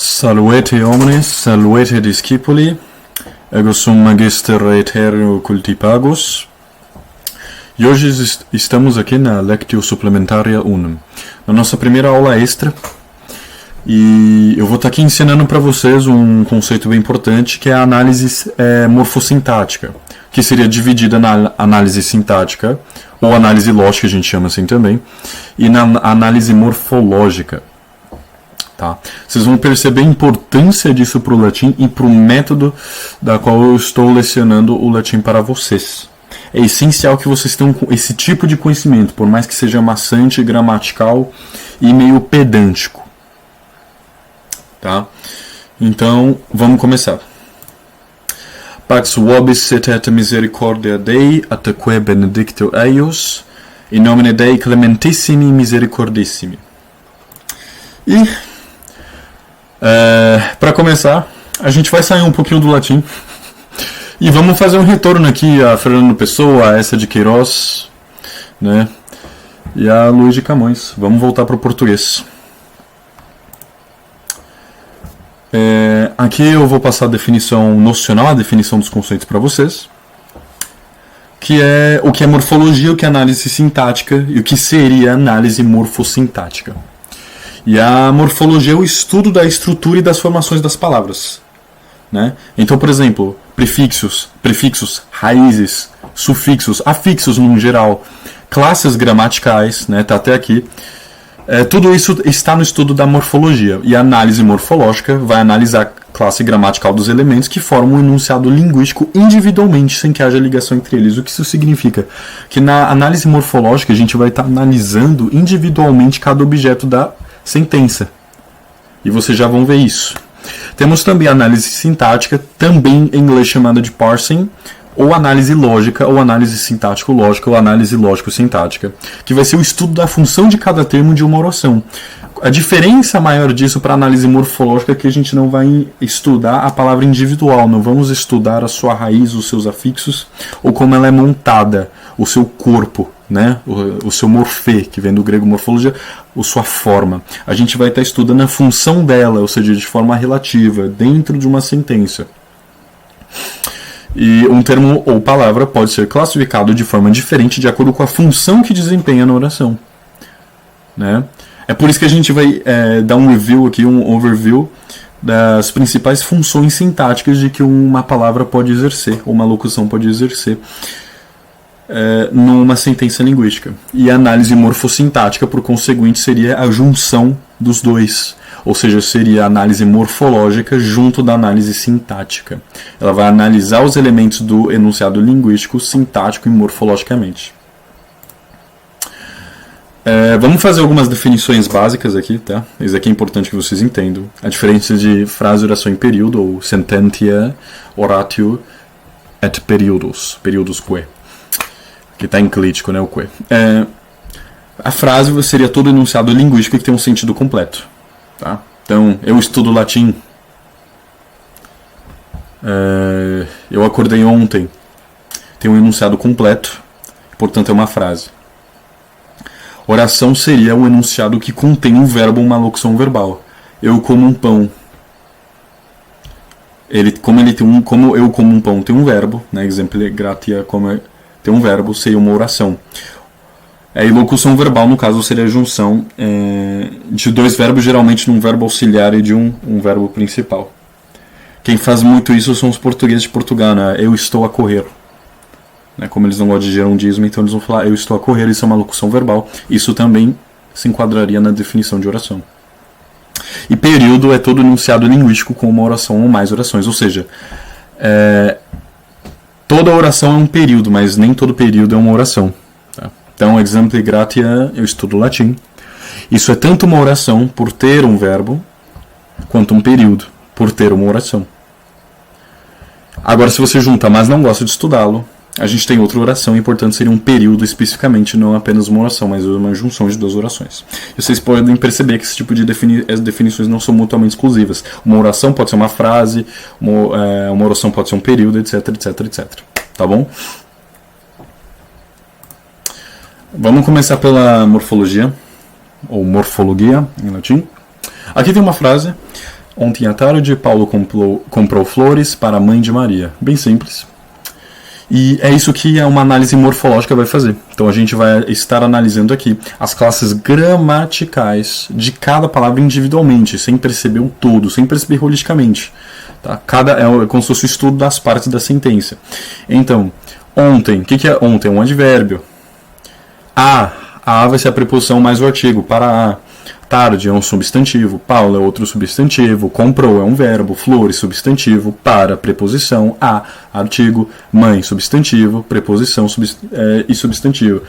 Salvete omnes, salvete discipuli, ego sum magister aetereo cultipagos. E hoje estamos aqui na Lectio Suplementaria 1, na nossa primeira aula extra. E eu vou estar aqui ensinando para vocês um conceito bem importante, que é a análise morfossintática, que seria dividida na análise sintática, ou análise lógica, a gente chama assim também, e na análise morfológica. Tá? Vocês vão perceber a importância disso para o latim e para o método da qual eu estou lecionando o latim para vocês. É essencial que vocês tenham esse tipo de conhecimento, por mais que seja maçante, gramatical e meio pedântico. Tá? Então, vamos começar. Pax vobis et misericordia Dei, atque benedictio eius, in nomine Dei clementissimi misericordissimi. E, para começar, a gente vai sair um pouquinho do latim e vamos fazer um retorno aqui a Fernando Pessoa, a Essa de Queiroz, né, e a Luiz de Camões. Vamos voltar para o português. Aqui eu vou passar a definição nocional, a definição dos conceitos para vocês, que é o que é morfologia, o que é análise sintática e o que seria análise morfossintática. E a morfologia é o estudo da estrutura e das formações das palavras, né? Então, por exemplo, prefixos, raízes, sufixos, afixos no geral, classes gramaticais, né? Tá até aqui. Tudo isso está no estudo da morfologia. E a análise morfológica vai analisar a classe gramatical dos elementos que formam um enunciado linguístico individualmente, sem que haja ligação entre eles. O que isso significa? Que na análise morfológica a gente vai estar analisando individualmente cada objeto da sentença. E vocês já vão ver isso. Temos também a análise sintática, também em inglês chamada de parsing, ou análise lógica, ou análise sintático-lógica, ou análise lógico-sintática, que vai ser o estudo da função de cada termo de uma oração. A diferença maior disso para a análise morfológica é que a gente não vai estudar a palavra individual, não vamos estudar a sua raiz, os seus afixos, ou como ela é montada, o seu corpo, né? O seu morfê, que vem do grego morfologia, a sua forma. A gente vai estar estudando a função dela, ou seja, de forma relativa, dentro de uma sentença. E um termo ou palavra pode ser classificado de forma diferente de acordo com a função que desempenha na oração, né? É por isso que a gente vai dar um review aqui, um overview das principais funções sintáticas de que uma palavra pode exercer, ou uma locução pode exercer numa sentença linguística. E a análise morfossintática, por conseguinte, seria a junção dos dois. Ou seja, seria a análise morfológica junto da análise sintática. Ela vai analisar os elementos do enunciado linguístico, sintático e morfologicamente. Vamos fazer algumas definições básicas aqui, tá? Isso aqui é importante que vocês entendam. A diferença de frase, oração em período, ou sententia, oratio et periodus. Periodus que. Que está enclítico, né? O que. A frase seria todo enunciado linguístico que tem um sentido completo. Tá? Então, eu estudo latim. Eu acordei ontem. Tem um enunciado completo, portanto é uma frase. Oração seria o enunciado que contém um verbo, uma locução verbal. Eu como um pão. Como eu como um pão tem um verbo, né? Exemplo, gratia tem um verbo, seria uma oração. E locução verbal, no caso, seria a junção de dois verbos, geralmente num verbo auxiliar e de um verbo principal. Quem faz muito isso são os portugueses de Portugal, né? Eu estou a correr. Né? Como eles não gostam de gerundismo, então eles vão falar eu estou a correr, isso é uma locução verbal. Isso também se enquadraria na definição de oração. E período é todo enunciado linguístico com uma oração ou mais orações, ou seja, toda oração é um período, mas nem todo período é uma oração. Tá? Então, exemplo gratia, eu estudo latim. Isso é tanto uma oração por ter um verbo, quanto um período por ter uma oração. Agora, se você junta, mas não gosta de estudá-lo, a gente tem outra oração e, portanto, seria um período especificamente, não apenas uma oração, mas uma junção de duas orações. E vocês podem perceber que esse tipo de definições não são mutuamente exclusivas. Uma oração pode ser uma frase, uma oração pode ser um período, etc, etc, etc. Tá bom? Vamos começar pela morfologia, ou morfologia em latim. Aqui tem uma frase Ontem à tarde, Paulo comprou flores para a mãe de Maria. Bem simples. E é isso que uma análise morfológica vai fazer. Então a gente vai estar analisando aqui as classes gramaticais de cada palavra individualmente, sem perceber o todo, sem perceber holisticamente. Tá? É como se fosse o estudo das partes da sentença. Então, ontem, o que é ontem? É um advérbio. A vai ser a preposição mais o artigo, para a. Tarde é um substantivo, Paulo é outro substantivo, comprou é um verbo, flores substantivo, para preposição, a artigo, mãe substantivo, preposição e substantivo.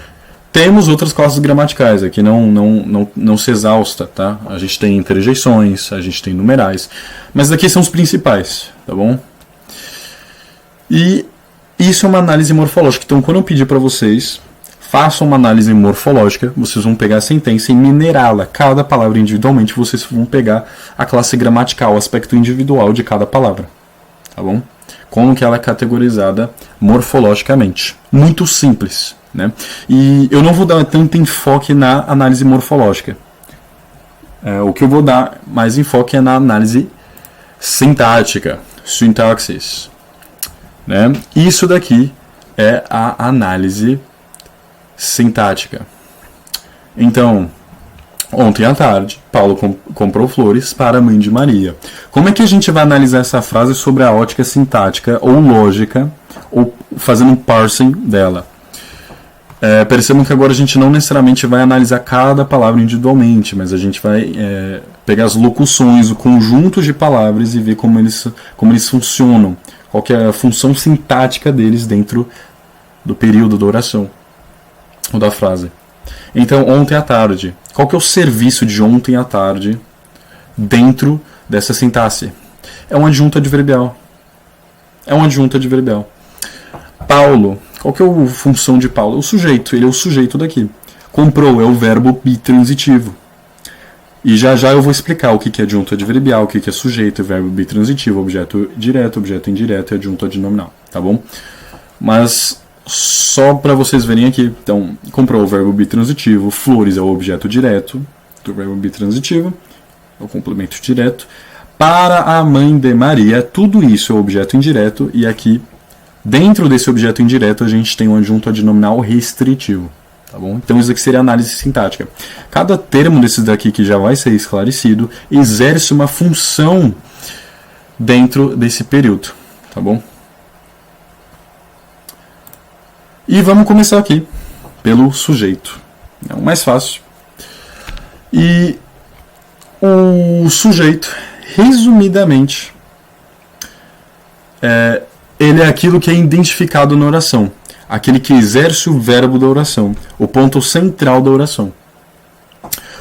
Temos outras classes gramaticais, aqui não se exausta, tá? A gente tem interjeições, a gente tem numerais, mas aqui são os principais, tá bom? E isso é uma análise morfológica, então quando eu pedir para vocês façam uma análise morfológica, vocês vão pegar a sentença e minerá-la. Cada palavra individualmente, vocês vão pegar a classe gramatical, o aspecto individual de cada palavra. Tá bom? Como que ela é categorizada morfologicamente. Muito simples, né? E eu não vou dar tanto enfoque na análise morfológica. O que eu vou dar mais enfoque é na análise sintática, sintaxis. Né? Isso daqui é a análise sintática. Então, ontem à tarde, Paulo comprou flores para a mãe de Maria. Como é que a gente vai analisar essa frase sobre a ótica sintática ou lógica, ou fazendo um parsing dela? Percebam que agora a gente não necessariamente vai analisar cada palavra individualmente, mas a gente vai pegar as locuções, o conjunto de palavras e ver como eles funcionam, qual que é a função sintática deles dentro do período da oração. Ou da frase. Então, ontem à tarde. Qual que é o serviço de ontem à tarde dentro dessa sintaxe? É um adjunto adverbial. Paulo. Qual que é a função de Paulo? O sujeito. Ele é o sujeito daqui. Comprou é o verbo bitransitivo. E já eu vou explicar o que é adjunto adverbial, o que é sujeito, verbo bitransitivo, objeto direto, objeto indireto e adjunto adnominal. Tá bom? Mas só para vocês verem aqui, então, comprou o verbo bitransitivo, flores é o objeto direto do verbo bitransitivo, é o complemento direto, para a mãe de Maria, tudo isso é o objeto indireto, e aqui, dentro desse objeto indireto, a gente tem um adjunto adnominal restritivo, tá bom? Então isso aqui seria análise sintática. Cada termo desses daqui que já vai ser esclarecido, exerce uma função dentro desse período, tá bom? E vamos começar aqui pelo sujeito. É o mais fácil. E o sujeito, resumidamente, ele é aquilo que é identificado na oração. Aquele que exerce o verbo da oração. O ponto central da oração.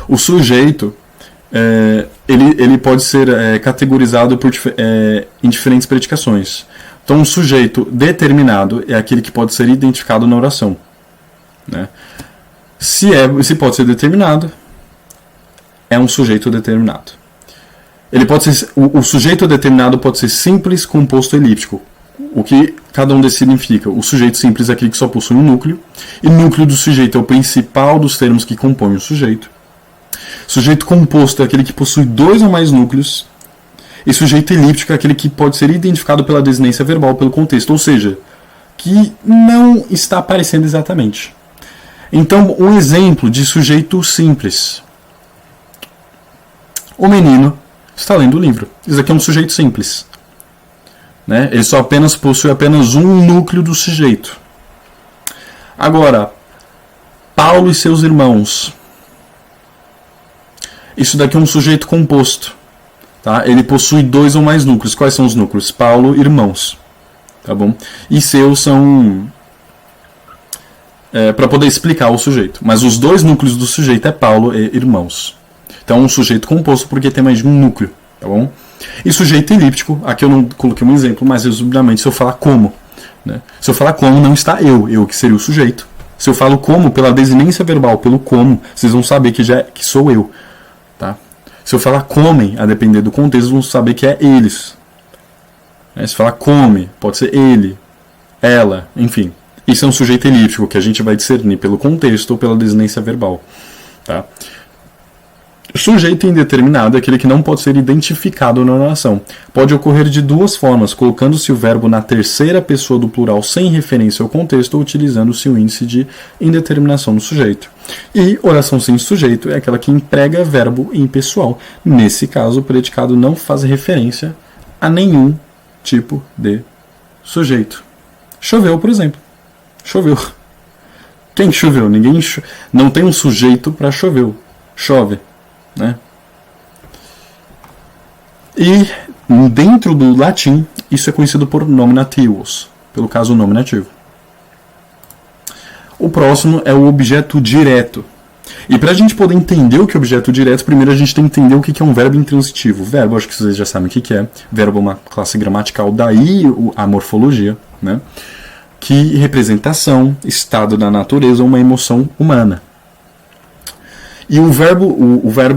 O sujeito, ele pode ser categorizado em diferentes predicações. Então, um sujeito determinado é aquele que pode ser identificado na oração. Né? Se pode ser determinado, é um sujeito determinado. O sujeito determinado pode ser simples, composto ou elíptico. O que cada um desses significa? O sujeito simples é aquele que só possui um núcleo, e o núcleo do sujeito é o principal dos termos que compõem o sujeito. Sujeito composto é aquele que possui dois ou mais núcleos, e sujeito elíptico é aquele que pode ser identificado pela desinência verbal, pelo contexto, ou seja, que não está aparecendo exatamente. Então, um exemplo de sujeito simples. O menino está lendo o livro. Isso aqui é um sujeito simples. Né? Ele só possui apenas um núcleo do sujeito. Agora, Paulo e seus irmãos. Isso daqui é um sujeito composto. Tá? Ele possui dois ou mais núcleos. Quais são os núcleos? Paulo, irmãos. Tá bom? E seus são para poder explicar o sujeito. Mas os dois núcleos do sujeito é Paulo e irmãos. Então é um sujeito composto porque tem mais de um núcleo. Tá bom? E sujeito elíptico, aqui eu não coloquei um exemplo, mas resumidamente se eu falar como. Né? Se eu falar como, não está eu que seria o sujeito. Se eu falo como, pela desinência verbal, pelo como, vocês vão saber que sou eu. Tá? Se eu falar comem, a depender do contexto, vão saber que é eles. Se falar come, pode ser ele, ela, enfim. Isso é um sujeito elíptico que a gente vai discernir pelo contexto ou pela desinência verbal. Tá? Sujeito indeterminado é aquele que não pode ser identificado na oração. Pode ocorrer de duas formas, colocando-se o verbo na terceira pessoa do plural sem referência ao contexto ou utilizando-se o índice de indeterminação do sujeito. E oração sem sujeito é aquela que emprega verbo impessoal. Nesse caso, o predicado não faz referência a nenhum tipo de sujeito. Choveu, por exemplo. Choveu. Quem choveu? Ninguém não tem um sujeito para choveu. Chove. Né? E dentro do latim, isso é conhecido por nominativos, pelo caso nominativo. O próximo é o objeto direto. E para a gente poder entender o que é objeto direto, primeiro a gente tem que entender o que é um verbo intransitivo. Verbo, acho que vocês já sabem o que é. Verbo é uma classe gramatical, daí a morfologia, né? Que representação, estado da natureza ou uma emoção humana. E o verbo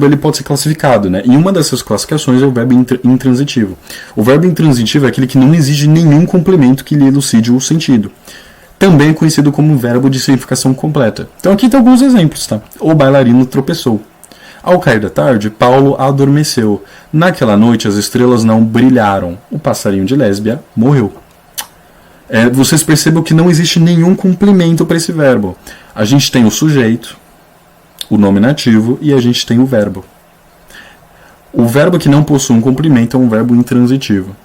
ele pode ser classificado, né? E uma dessas classificações é o verbo intransitivo. O verbo intransitivo é aquele que não exige nenhum complemento que lhe elucide o sentido. Também é conhecido como verbo de significação completa. Então aqui tem alguns exemplos, tá? O bailarino tropeçou. Ao cair da tarde, Paulo adormeceu. Naquela noite as estrelas não brilharam. O passarinho de Lésbia morreu. Vocês percebam que não existe nenhum complemento para esse verbo. A gente tem o sujeito, o nominativo e a gente tem o verbo. O verbo que não possui um complemento é um verbo intransitivo.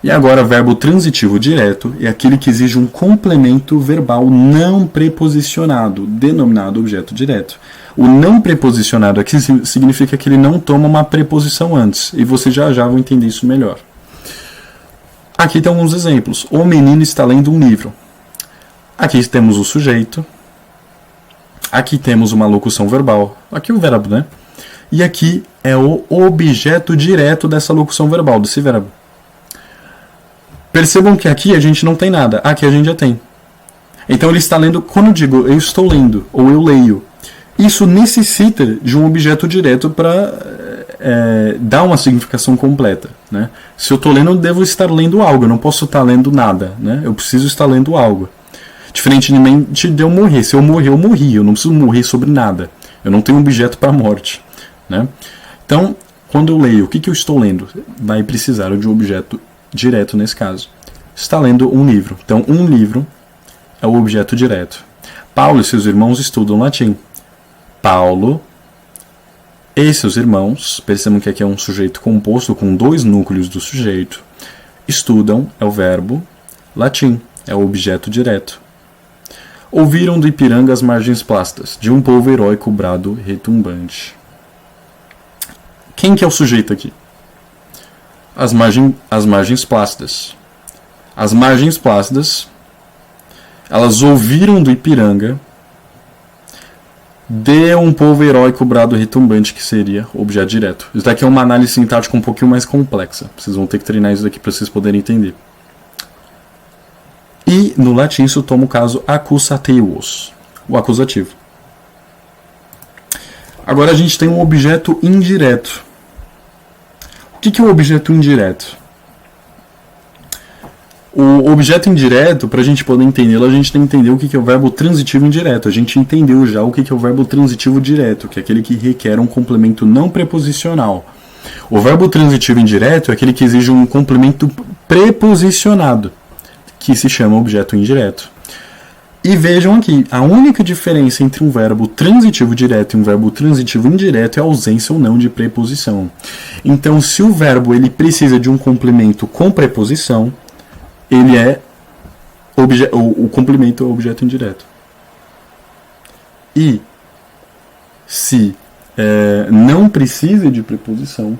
E agora, verbo transitivo direto é aquele que exige um complemento verbal não preposicionado, denominado objeto direto. O não preposicionado aqui significa que ele não toma uma preposição antes, e vocês já vão entender isso melhor. Aqui tem alguns exemplos. O menino está lendo um livro. Aqui temos o sujeito. Aqui temos uma locução verbal. Aqui o verbo, né? E aqui é o objeto direto dessa locução verbal, desse verbo. Percebam que aqui a gente não tem nada. Aqui a gente já tem. Então ele está lendo, quando eu digo eu estou lendo, ou eu leio, isso necessita de um objeto direto para dar uma significação completa. Né? Se eu estou lendo, eu devo estar lendo algo. Eu não posso estar lendo nada. Né? Eu preciso estar lendo algo. Diferentemente de eu morrer. Se eu morrer, eu morri. Eu não preciso morrer sobre nada. Eu não tenho um objeto para a morte. Né? Então, quando eu leio, o que eu estou lendo? Vai precisar de um objeto direto nesse caso. Está lendo um livro. Então, um livro é o objeto direto. Paulo e seus irmãos estudam latim. Paulo e seus irmãos, percebam que aqui é um sujeito composto com dois núcleos do sujeito, estudam é o verbo latim, é o objeto direto. Ouviram do Ipiranga as margens plácidas, de um povo heróico brado retumbante. Quem que é o sujeito aqui? As margens plácidas. As margens plácidas, elas ouviram do Ipiranga de um povo heróico brado retumbante, que seria o objeto direto. Isso daqui é uma análise sintática um pouquinho mais complexa. Vocês vão ter que treinar isso daqui para vocês poderem entender. E no latim isso toma o caso accusativus, o acusativo. Agora a gente tem um objeto indireto. O que é o objeto indireto? O objeto indireto, para a gente poder entendê-lo, a gente tem que entender o que é o verbo transitivo indireto. A gente entendeu já o que é o verbo transitivo direto, que é aquele que requer um complemento não preposicional. O verbo transitivo indireto é aquele que exige um complemento preposicionado, que se chama objeto indireto. E vejam aqui, a única diferença entre um verbo transitivo direto e um verbo transitivo indireto é a ausência ou não de preposição. Então, se o verbo ele precisa de um complemento com preposição, ele é o complemento é o objeto indireto. E se não precisa de preposição,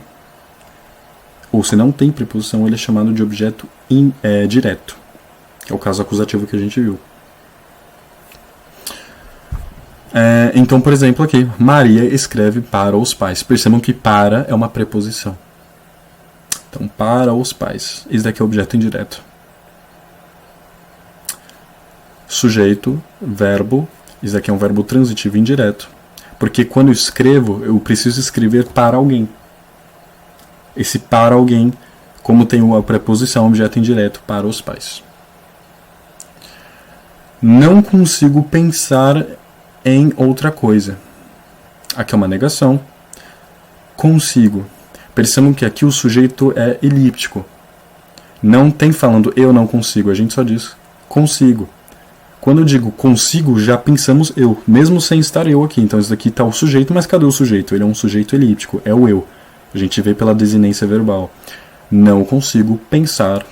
ou se não tem preposição, ele é chamado de objeto direto, que é o caso acusativo que a gente viu. Então, por exemplo, aqui, Maria escreve para os pais. Percebam que para é uma preposição. Então, para os pais. Isso daqui é objeto indireto. Sujeito, verbo. Isso daqui é um verbo transitivo indireto. Porque quando eu escrevo, eu preciso escrever para alguém. Esse para alguém, como tem a preposição, objeto indireto, para os pais. Não consigo pensar em outra coisa. Aqui é uma negação. consigo. Percebam que aqui o sujeito é elíptico. Não tem falando eu não consigo, a gente só diz consigo. Quando eu digo consigo, já pensamos eu, mesmo sem estar eu aqui. Então, isso daqui está o sujeito, mas cadê o sujeito? Ele é um sujeito elíptico, é o eu. A gente vê pela desinência verbal. Não consigo pensar,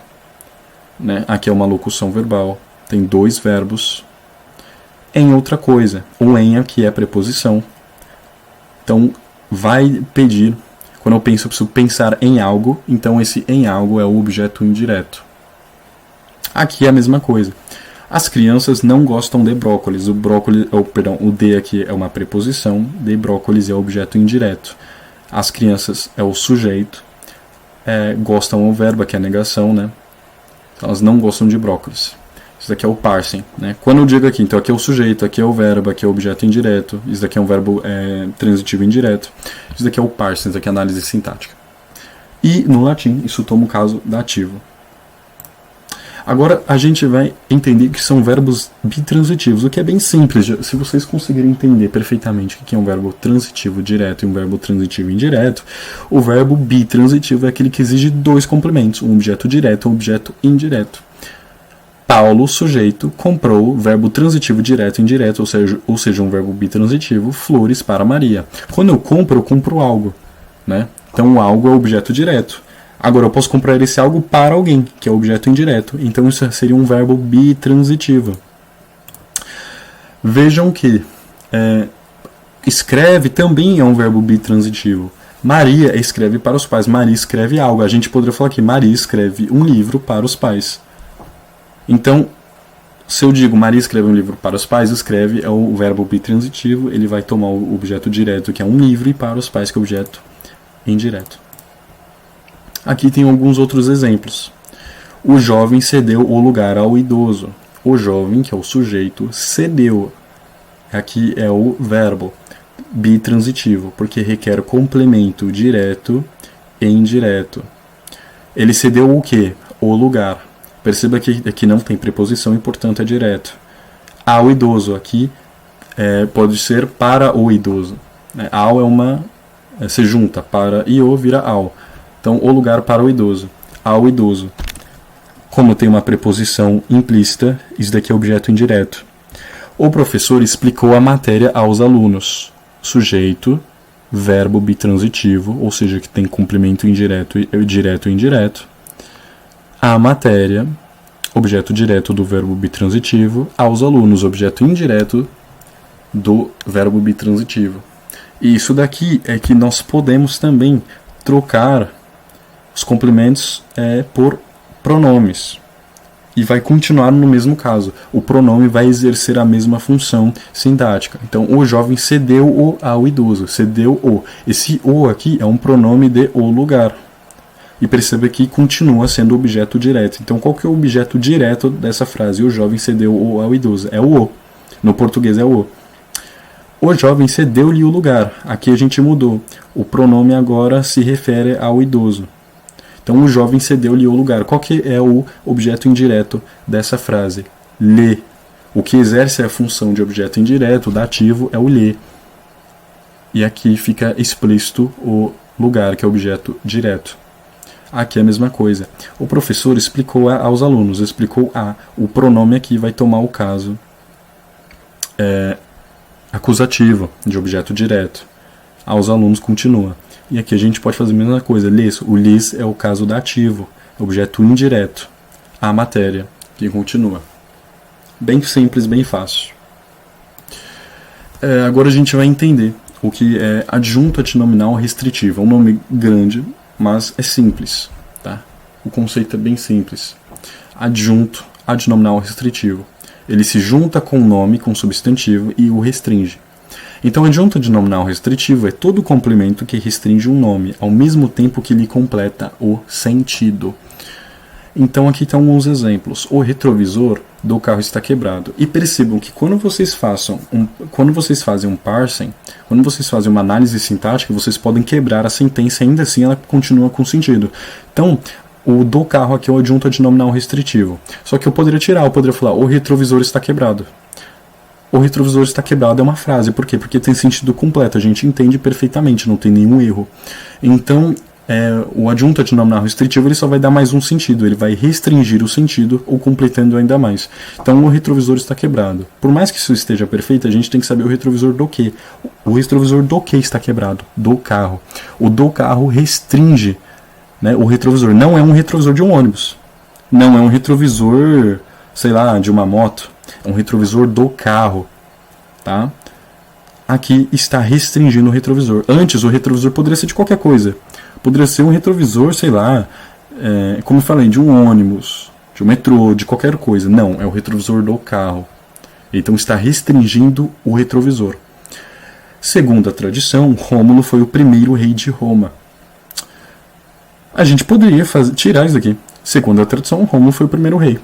né? Aqui é uma locução verbal, tem 2 verbos, em outra coisa. O em aqui é preposição. Então, vai pedir, quando eu penso, eu preciso pensar em algo, então esse em algo é o objeto indireto. Aqui é a mesma coisa. As crianças não gostam de brócolis. O de aqui é uma preposição, de brócolis é o objeto indireto. As crianças é o sujeito, gostam é o verbo, que é a negação, né? Então, elas não gostam de brócolis. Isso daqui é o parsing, né? Quando eu digo aqui, então aqui é o sujeito, aqui é o verbo, aqui é o objeto indireto, isso daqui é um verbo transitivo indireto, isso daqui é o parsing, isso daqui é a análise sintática. E no latim, isso toma o caso dativo. Agora a gente vai entender que são verbos bitransitivos, o que é bem simples. Se vocês conseguirem entender perfeitamente o que é um verbo transitivo direto e um verbo transitivo indireto, o verbo bitransitivo é aquele que exige 2 complementos, um objeto direto e um objeto indireto. Paulo, sujeito, comprou, verbo transitivo direto e indireto, ou seja, um verbo bitransitivo, flores para Maria. Quando eu compro algo, né? Então o algo é o objeto direto. Agora eu posso comprar esse algo para alguém, que é o objeto indireto. Então isso seria um verbo bitransitivo. Vejam que escreve também é um verbo bitransitivo. Maria escreve para os pais. Maria escreve algo. A gente poderia falar que Maria escreve um livro para os pais. Então, se eu digo Maria escreve um livro para os pais, escreve é o verbo bitransitivo. Ele vai tomar o objeto direto, que é um livro, e para os pais, que é o objeto indireto. Aqui tem alguns outros exemplos. O jovem cedeu o lugar ao idoso. O jovem, que é o sujeito, cedeu. Aqui é o verbo bitransitivo, porque requer complemento direto e indireto. Ele cedeu o quê? O lugar. Perceba que aqui não tem preposição e, portanto, é direto. Ao idoso, aqui pode ser para o idoso. Ao é uma... se junta, para e o vira ao. Então, o lugar para o idoso. Ao idoso. Como tem uma preposição implícita, isso daqui é objeto indireto. O professor explicou a matéria aos alunos. Sujeito, verbo bitransitivo, ou seja, que tem complemento indireto e indireto. A matéria, objeto direto do verbo bitransitivo. Aos alunos, objeto indireto do verbo bitransitivo. E isso daqui é que nós podemos também trocar os complementos por pronomes. E vai continuar no mesmo caso. O pronome vai exercer a mesma função sintática. Então, o jovem cedeu o ao idoso. Cedeu o. Esse o aqui é um pronome de o lugar. E perceba que continua sendo objeto direto. Então, qual que é o objeto direto dessa frase? O jovem cedeu o ao idoso. É o o. No português é o. O jovem cedeu-lhe o lugar. Aqui a gente mudou. O pronome agora se refere ao idoso. Então, o jovem cedeu-lhe o lugar. Qual que é o objeto indireto dessa frase? Lhe. O que exerce a função de objeto indireto, dativo, é o lhe. E aqui fica explícito o lugar, que é objeto direto. Aqui é a mesma coisa. O professor explicou aos alunos. Explicou a. O pronome aqui vai tomar o caso acusativo, de objeto direto. Aos alunos continua. E aqui a gente pode fazer a mesma coisa. Lhes. O lhes é o caso dativo, objeto indireto. A matéria, que continua. Bem simples, bem fácil. Agora a gente vai entender o que é adjunto antinominal restritivo. É um nome grande, mas é simples. Tá? O conceito é bem simples. Adjunto antinominal restritivo. Ele se junta com o nome, com o substantivo, e o restringe. Então, adjunto antinominal restritivo é todo complemento que restringe um nome, ao mesmo tempo que lhe completa o sentido. Então, aqui estão alguns exemplos. O retrovisor do carro está quebrado. E percebam que quando vocês fazem um parsing, quando vocês fazem uma análise sintática, vocês podem quebrar a sentença e ainda assim ela continua com sentido. Então, o do carro aqui é o adjunto antinominal restritivo. Só que eu poderia tirar, eu poderia falar, o retrovisor está quebrado. o retrovisor está quebrado é uma frase. Por quê? Porque tem sentido completo, a gente entende perfeitamente, não tem nenhum erro. Então, o adjunto adnominal restritivo ele só vai dar mais um sentido, ele vai restringir o sentido ou completando ainda mais. Então o retrovisor está quebrado. Por mais que isso esteja perfeito, a gente tem que saber o retrovisor do quê? O retrovisor do que está quebrado? Do carro. O do carro restringe, né, o retrovisor. Não é um retrovisor de um ônibus. Não é um retrovisor, sei lá, de uma moto. É um retrovisor do carro. Tá? Aqui está restringindo o retrovisor. Antes o retrovisor poderia ser de qualquer coisa. Poderia ser um retrovisor, sei lá, como eu falei, de um ônibus, de um metrô, de qualquer coisa. Não, é o retrovisor do carro. Então está restringindo o retrovisor. Segundo a tradição, Rômulo foi o primeiro rei de Roma. A gente poderia tirar isso daqui. Segundo a tradição, Rômulo foi o primeiro rei.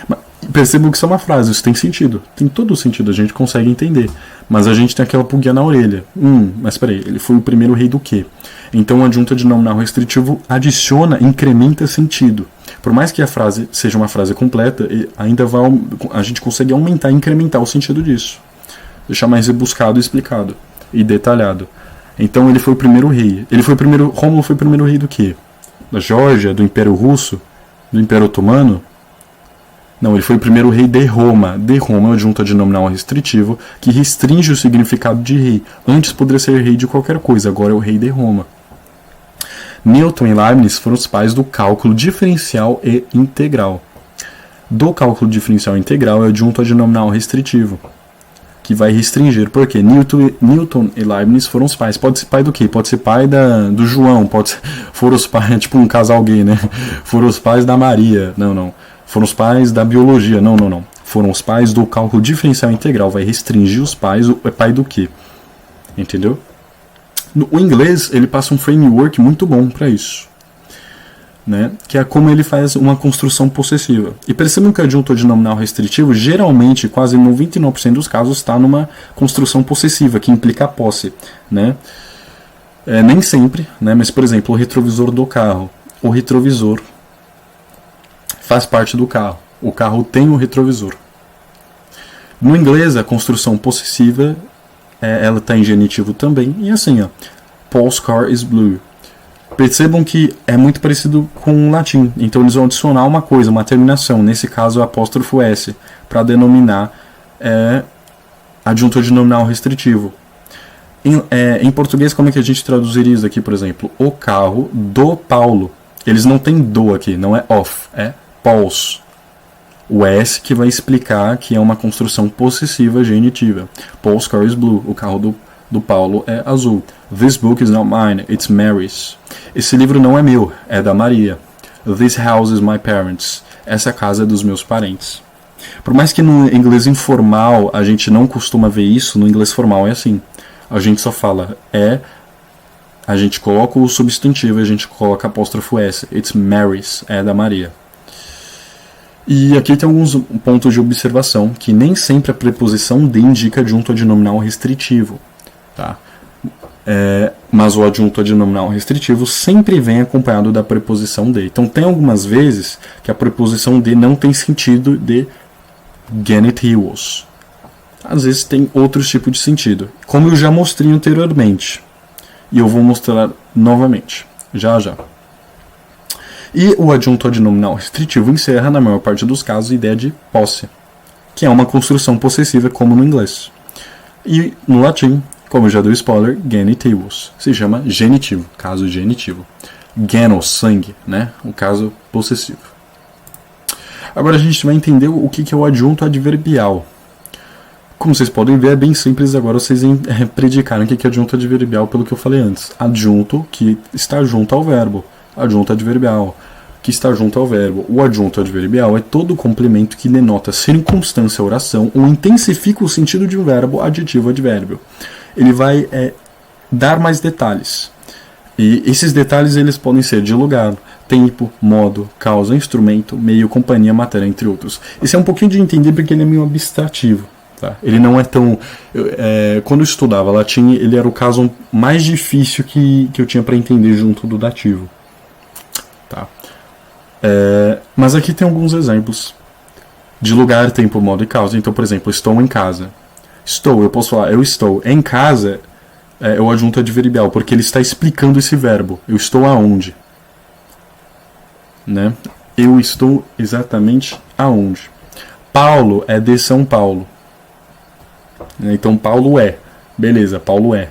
Mas percebam que isso é uma frase, isso tem sentido. Tem todo o sentido, a gente consegue entender. Mas a gente tem aquela pulguinha na orelha. Mas peraí, ele foi o primeiro rei do quê? Então o adjunto adnominal restritivo adiciona, incrementa sentido. Por mais que a frase seja uma frase completa, a gente consegue aumentar e incrementar o sentido disso. Deixar mais rebuscado, explicado e detalhado. Então ele foi o primeiro rei. Rômulo foi o primeiro rei do quê? Da Geórgia, do Império Russo, do Império Otomano? Não, ele foi o primeiro rei de Roma. De Roma é o adjunto adnominal restritivo que restringe o significado de rei. Antes poderia ser rei de qualquer coisa, agora é o rei de Roma. Newton e Leibniz foram os pais do cálculo diferencial e integral. Do cálculo diferencial e integral é o adjunto adnominal restritivo, que vai restringir. Por quê? Newton e Leibniz foram os pais. Pode ser pai do quê? Pode ser pai do João, foram os pais, tipo um casal gay, né? Foram os pais da Maria. Não. Foram os pais da biologia. Não. Foram os pais do cálculo diferencial e integral. Vai restringir os pais. É pai do quê? Entendeu? O inglês, ele passa um framework muito bom para isso, né? Que é como ele faz uma construção possessiva. E percebam que o adjunto adnominal restritivo, geralmente, quase 99% dos casos, está numa construção possessiva, que implica a posse, né? Nem sempre, né? Mas, por exemplo, o retrovisor do carro. O retrovisor faz parte do carro. O carro tem um retrovisor. No inglês, a construção possessiva ela está em genitivo também. E assim, Paul's car is blue. Percebam que é muito parecido com o latim. Então eles vão adicionar uma coisa, uma terminação. Nesse caso, o apóstrofo S, para denominar adjunto adnominal restritivo. Em português, como é que a gente traduziria isso aqui, por exemplo? O carro do Paulo. Eles não têm do aqui, não é of, é Paul's. O S que vai explicar que é uma construção possessiva genitiva. Paul's car is blue. O carro do Paulo é azul. This book is not mine, it's Mary's. Esse livro não é meu, é da Maria. This house is my parents. Essa casa é dos meus parentes. Por mais que no inglês informal a gente não costuma ver isso, no inglês formal é assim. A gente só fala a gente coloca o substantivo, a gente coloca apóstrofo S. It's Mary's, é da Maria. E aqui tem alguns pontos de observação, que nem sempre a preposição de indica adjunto adnominal restritivo. Tá? Mas o adjunto adnominal restritivo sempre vem acompanhado da preposição de. Então tem algumas vezes que a preposição de não tem sentido de genitivos. Às vezes tem outros tipos de sentido, como eu já mostrei anteriormente. E eu vou mostrar novamente, já. E o adjunto adnominal restritivo encerra, na maior parte dos casos, a ideia de posse, que é uma construção possessiva como no inglês. E no latim, como eu já dei spoiler, genitivus, se chama genitivo, caso genitivo. Genos, sangue, né? O caso possessivo. Agora a gente vai entender o que é o adjunto adverbial. Como vocês podem ver, é bem simples agora vocês predicarem o que é adjunto adverbial pelo que eu falei antes. Adjunto que está junto ao verbo. Adjunto adverbial, que está junto ao verbo. O adjunto adverbial é todo complemento que denota circunstância, oração ou intensifica o sentido de um verbo, adjetivo, advérbio. Ele vai dar mais detalhes. E esses detalhes eles podem ser de lugar, tempo, modo, causa, instrumento, meio, companhia, matéria, entre outros. Isso é um pouquinho de entender porque ele é meio abstrativo. Tá? Ele não é tão... quando eu estudava latim, ele era o caso mais difícil que eu tinha para entender junto do dativo. Tá? Mas aqui tem alguns exemplos de lugar, tempo, modo e causa. Então, por exemplo, estou em casa. Estou, eu posso falar, eu estou. Em casa é o adjunto adverbial, porque ele está explicando esse verbo. Eu estou aonde? Né? Eu estou exatamente aonde? Paulo é de São Paulo. Então Paulo é. Beleza, Paulo é.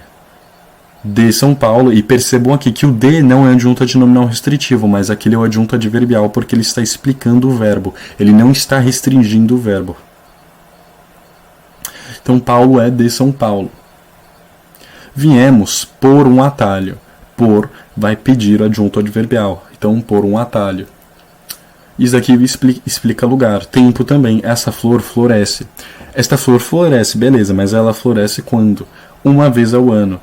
De São Paulo. E percebam aqui que o de não é adjunto adnominal restritivo, mas aquele é o adjunto adverbial porque ele está explicando o verbo. Ele não está restringindo o verbo. Então Paulo é de São Paulo. Viemos por um atalho. Por vai pedir adjunto adverbial. Então por um atalho. Isso aqui explica lugar. Tempo também. Essa flor floresce. Esta flor floresce, beleza, mas ela floresce quando? Uma vez ao ano.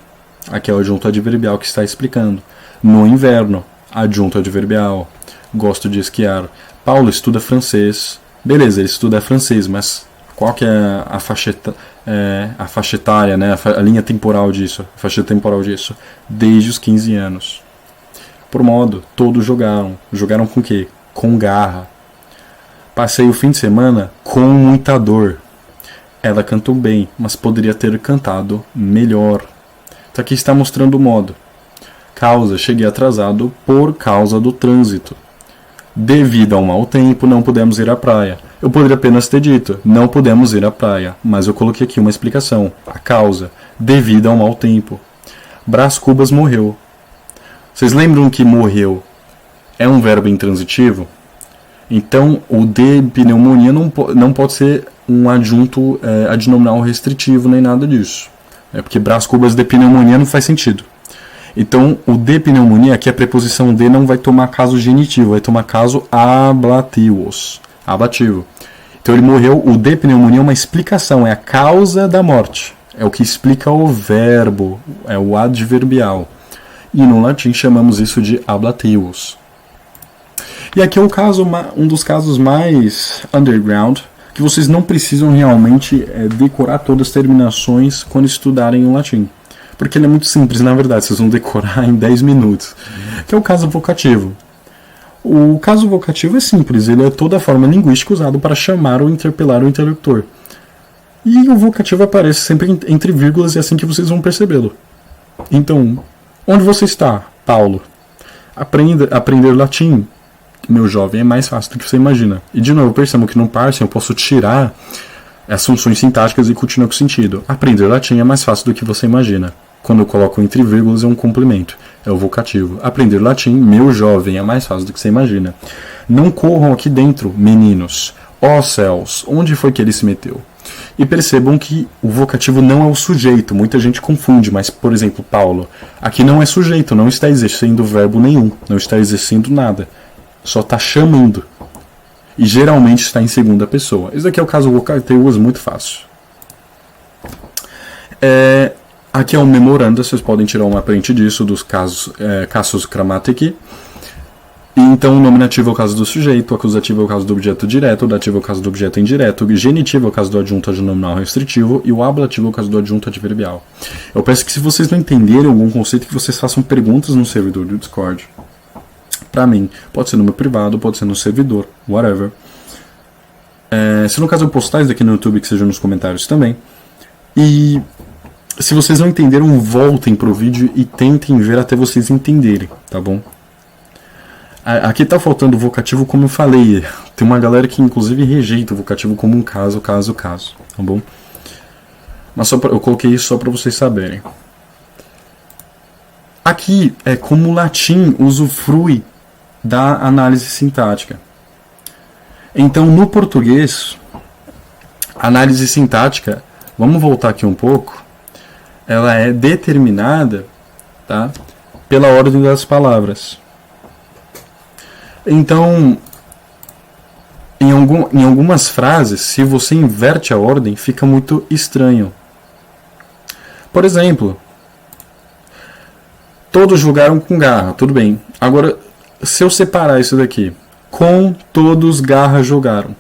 Aqui é o adjunto adverbial que está explicando. No inverno, adjunto adverbial. Gosto de esquiar. Paulo estuda francês. Beleza, ele estuda francês, mas qual que é a faixa etária, né? A linha temporal disso? A faixa temporal disso? Desde os 15 anos. Por modo, todos jogaram. Jogaram com o quê? Com garra. Passei o fim de semana com muita dor. Ela cantou bem, mas poderia ter cantado melhor. Então aqui está mostrando o modo. Causa, cheguei atrasado por causa do trânsito. Devido ao mau tempo, não pudemos ir à praia. Eu poderia apenas ter dito, não pudemos ir à praia, mas eu coloquei aqui uma explicação. A causa, devido ao mau tempo. Brás Cubas morreu. Vocês lembram que morreu é um verbo intransitivo? Então, o de pneumonia não pode ser um adjunto adnominal restritivo, nem nada disso. Porque Brás Cubas de pneumonia não faz sentido. Então, o de pneumonia, aqui a preposição de não vai tomar caso genitivo, vai tomar caso ablativos. Ablativo. Então, ele morreu, o de pneumonia é uma explicação, é a causa da morte. É o que explica o verbo, é o adverbial. E no latim chamamos isso de ablativos. E aqui é um dos casos mais underground, que vocês não precisam realmente decorar todas as terminações quando estudarem o latim. Porque ele é muito simples, na verdade, vocês vão decorar em 10 minutos. Que é o caso vocativo. O caso vocativo é simples, ele é toda a forma linguística usada para chamar ou interpelar o interlocutor. E o vocativo aparece sempre entre vírgulas, e é assim que vocês vão percebê-lo. Então, onde você está, Paulo? Aprender latim, meu jovem, é mais fácil do que você imagina. E de novo, percebam que no parsing eu posso tirar as funções sintáticas e continuar com o sentido. Aprender latim é mais fácil do que você imagina. Quando eu coloco entre vírgulas é um complemento, é o vocativo. Aprender latim, meu jovem, é mais fácil do que você imagina. Não corram aqui dentro, meninos. Ó céus, onde foi que ele se meteu? E percebam que o vocativo não é o sujeito. Muita gente confunde, mas, por exemplo, Paulo, aqui não é sujeito, não está exercendo verbo nenhum, não está exercendo nada. Só está chamando. E geralmente está em segunda pessoa. Esse aqui é o caso vocativo, muito fácil. Aqui é um memoranda, vocês podem tirar uma print disso, dos casus grammatici. E então o nominativo é o caso do sujeito, o acusativo é o caso do objeto direto, o dativo é o caso do objeto indireto, o genitivo é o caso do adjunto adnominal restritivo e o ablativo é o caso do adjunto adverbial. Eu peço que, se vocês não entenderem algum conceito, que vocês façam perguntas no servidor do Discord. Pra mim, pode ser no meu privado, pode ser no servidor, whatever. Se no caso eu postar isso aqui no YouTube, que seja nos comentários também. E se vocês não entenderam, voltem pro vídeo e tentem ver até vocês entenderem, tá bom? Aqui tá faltando o vocativo, como eu falei. Tem uma galera que inclusive rejeita o vocativo como um caso, tá bom? Mas eu coloquei isso só para vocês saberem. Aqui é como o latim usufrui da análise sintática. Então, no português, a análise sintática, vamos voltar aqui um pouco, ela é determinada, tá, pela ordem das palavras. Então, em algumas frases, se você inverte a ordem, fica muito estranho. Por exemplo, todos jogaram com garra, tudo bem. Agora, se eu separar isso daqui, com todos garra jogaram,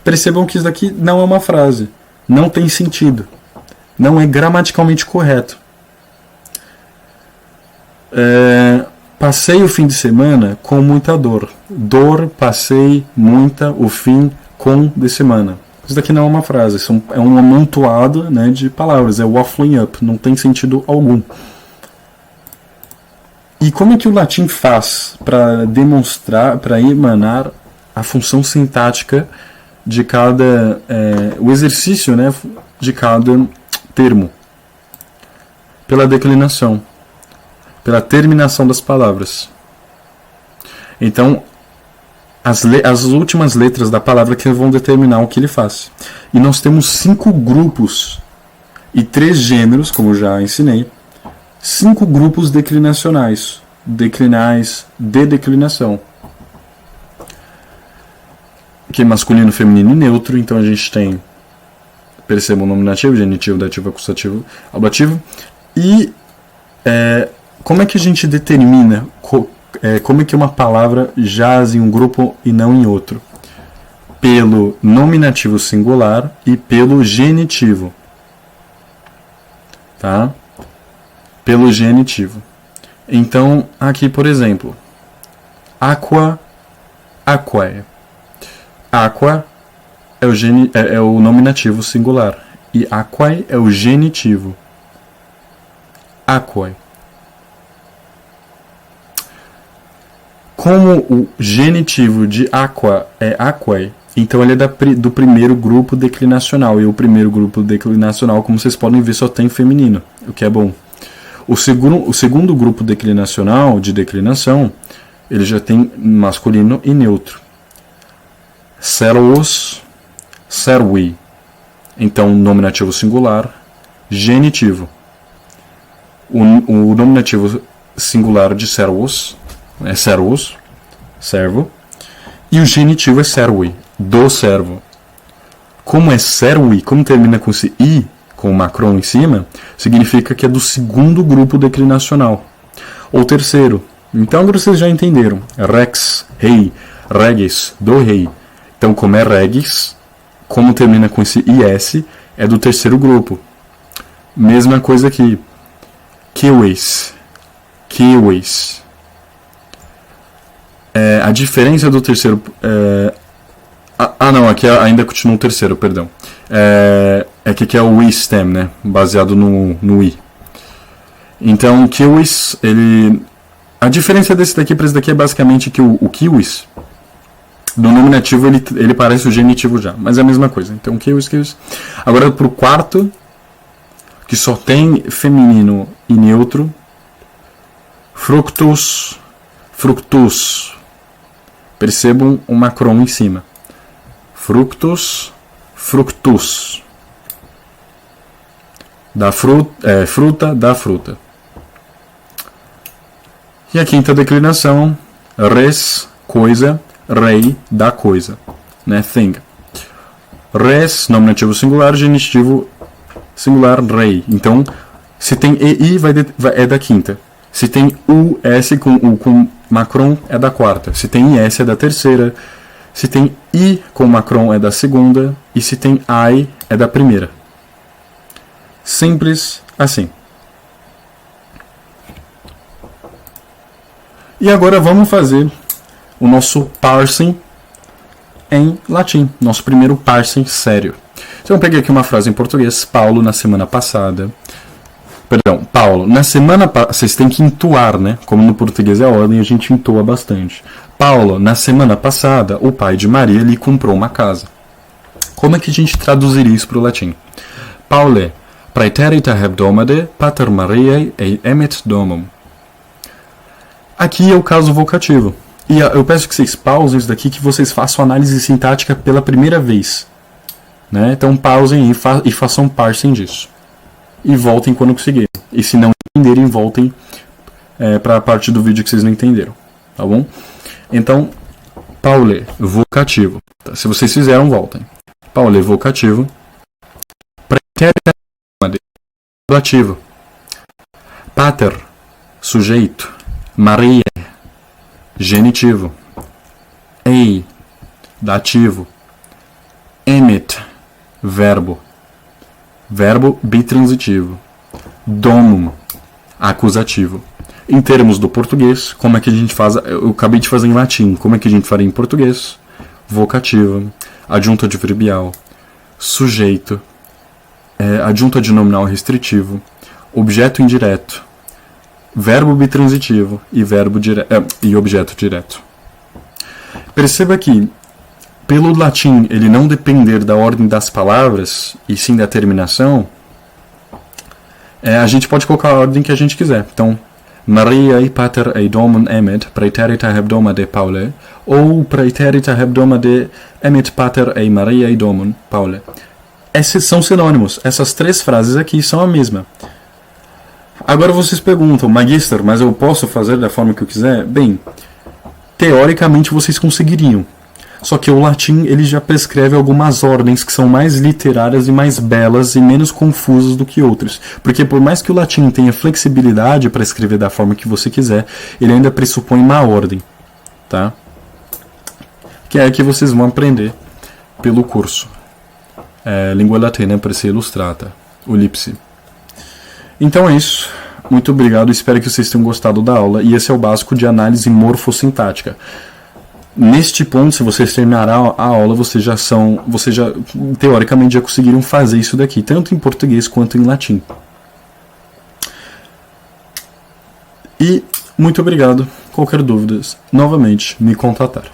percebam que isso daqui não é uma frase, não tem sentido, não é gramaticalmente correto. Passei o fim de semana com muita dor. Dor, passei, muita, o fim, com de semana. Isso daqui não é uma frase, é um amontoado, né, de palavras, é waffling up, não tem sentido algum. E como é que o latim faz para demonstrar, para emanar a função sintática de cada, o exercício, né, de cada termo? Pela declinação, pela terminação das palavras. Então, as últimas letras da palavra que vão determinar o que ele faz. E nós temos 5 grupos e 3 gêneros, como eu já ensinei, 5 grupos declinacionais, declinais, de declinação. Que é masculino, feminino e neutro. Então a gente tem, percebam, nominativo, genitivo, dativo, acusativo, ablativo. E como é que a gente determina como é que uma palavra jaz em um grupo e não em outro? Pelo nominativo singular e pelo genitivo. Tá? Pelo genitivo. Então, aqui, por exemplo, aqua, aquae. Aqua é o nominativo singular e aquae é o genitivo. Aquae. Como o genitivo de aqua é aquae, então ele é do primeiro grupo declinacional. E o primeiro grupo declinacional, como vocês podem ver, só tem feminino, o que é bom. O segundo grupo declinacional, de declinação, ele já tem masculino e neutro. Servos, servi. Então, nominativo singular, genitivo. O nominativo singular de servos é servos, servo. E o genitivo é servi, do servo. Como é servi, como termina com esse i, com o macron em cima, significa que é do segundo grupo declinacional. Ou terceiro. Então agora vocês já entenderam. Rex, rei, regis, do rei. Então como é regis, como termina com esse is, é do terceiro grupo. Mesma coisa aqui. Kiwis, kiwis. A diferença do terceiro... não, aqui ainda continua o terceiro, perdão. Que aqui é o i stem, né? Baseado no i. Então, kiwis, a diferença desse daqui para esse daqui é basicamente que o kiwis, do nominativo, ele parece o genitivo já, mas é a mesma coisa. Então, kiwis, kiwis. Agora, para o quarto, que só tem feminino e neutro, fructus, fructus. Percebam o macron em cima. Fructus, fructus. Fruta, da fruta. E a quinta declinação, res, coisa, rei, da coisa. Né? Thing. Res, nominativo singular, genitivo singular, rei. Então, se tem EI, é da quinta. Se tem US com macron, é da quarta. Se tem IS, é da terceira. Se tem I com macron, é da segunda. E se tem I, é da primeira. Simples assim. E agora vamos fazer o nosso parsing em latim. Nosso primeiro parsing sério. Então eu peguei aqui uma frase em português. Paulo, na semana passada... Perdão, Paulo, na semana passada... Vocês têm que entoar, né? Como no português é a ordem, a gente entoa bastante. Paulo, na semana passada, o pai de Maria lhe comprou uma casa. Como é que a gente traduziria isso para o latim? Paule, praeterita hebdomade, pater Mariae emet domum. Aqui é o caso vocativo. E eu peço que vocês pausem isso daqui, que vocês façam análise sintática pela primeira vez. Né? Então pausem e façam parsing disso. E voltem quando conseguirem. E se não entenderem, voltem para a parte do vídeo que vocês não entenderam. Tá bom? Então, Paule, vocativo. Tá? Se vocês fizeram, voltem. Paule, vocativo. Pretérita, ablativo. Pater, sujeito. Maria, genitivo. Ei, dativo. Emet, verbo. Verbo bitransitivo. Domum, acusativo. Em termos do português, como é que a gente faz? Eu acabei de fazer em latim. Como é que a gente faria em português? Vocativo, adjunto adverbial, sujeito, adjunto adnominal restritivo, objeto indireto, verbo bitransitivo e objeto direto. Perceba que, pelo latim ele não depender da ordem das palavras, e sim da terminação, a gente pode colocar a ordem que a gente quiser. Então, Mariae pater eidomum emet praeterita hebdoma de Paule, ou praeterita hebdoma de emet pater ei Mariae domum Paule. Esses são sinônimos. Essas três frases aqui são a mesma. Agora vocês perguntam, Magister, mas eu posso fazer da forma que eu quiser? Bem, teoricamente vocês conseguiriam. Só que o latim ele já prescreve algumas ordens que são mais literárias e mais belas e menos confusas do que outras. Porque por mais que o latim tenha flexibilidade para escrever da forma que você quiser, ele ainda pressupõe uma ordem, tá? Que é a que vocês vão aprender pelo curso. Língua Latina per se Illustrata, o LIPSE. Então é isso. Muito obrigado, espero que vocês tenham gostado da aula. E esse é o básico de análise morfossintática. Neste ponto, se vocês terminarem a aula, vocês já teoricamente já conseguiram fazer isso daqui, tanto em português quanto em latim. E muito obrigado. Qualquer dúvida, novamente, me contatar.